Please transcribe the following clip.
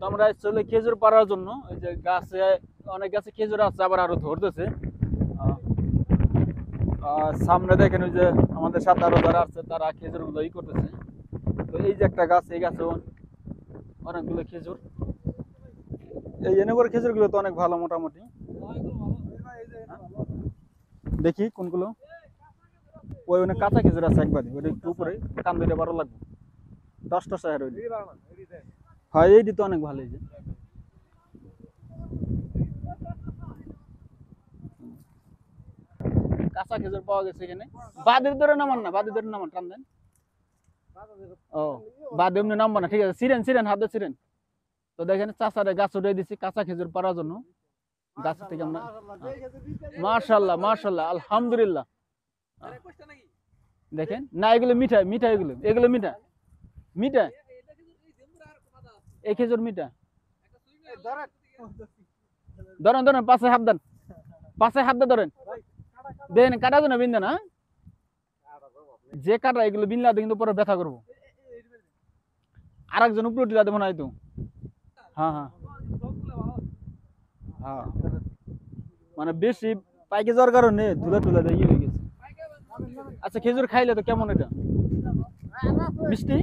তো আমরা আসলে খেজুর পাড়ার জন্য এই যে গাছে অনেক গাছে খেজুর আছে, আবার আরো ধরতেছে। সামনে দেখেন ওই যে আমাদের সাথে আরো যারা আছে তারা খেজুর গুলো করতেছে। তো এই যে একটা গাছ, এই গাছে অনেকগুলো খেজুর। এই এনেগর খেজুর গুলো তো অনেক ভালো মোটামুটি। দেখি কোনগুলো। ওই অনেক কাঁচা খেজুর আছে একবারে, ওইটা একটু উপরে কান দুইটা বারো লাগবে। 10টা শহর ওই। হ্যাঁ এইটি তো অনেক ভালো। এই যে কাঁচা খেজুর পাওয়া গেছে এখানে। বাদের ধরে নামান না, বাদের ধরে নামান, টান দেন। ও বাদে এমনি নামবো না, ঠিক আছে। সিরেন সিরেন হাতে সিরেন। তো দেখেন চাচারে গাছ উঠে দিচ্ছি কাঁচা খেজুর পাড়ার জন্য। গাছ থেকে আমরা মাশাআল্লাহ মাশাআল্লাহ আলহামদুলিল্লাহ। দেখেন না, এগুলো মিঠা মিঠা, এগুলো এগুলো মিঠা মিঠা। এই খেজুর মিঠা। ধরেন ধরেন, পাশে হাত দেন, পাশে হাত ধরেন। দেন কাটা না বিন্দা না, যে কাটা এগুলো বিনলা কিন্তু পরে ব্যথা করবো। আর একজন উপরে উঠে মনে হয় তো। হ্যাঁ হ্যাঁ হ্যাঁ, মানে বেশি পাইকে যাওয়ার কারণে ধুলা টুলা দিয়ে হয়ে গেছে। আচ্ছা খেজুর খাইলে তো কেমন এটা? মিষ্টি।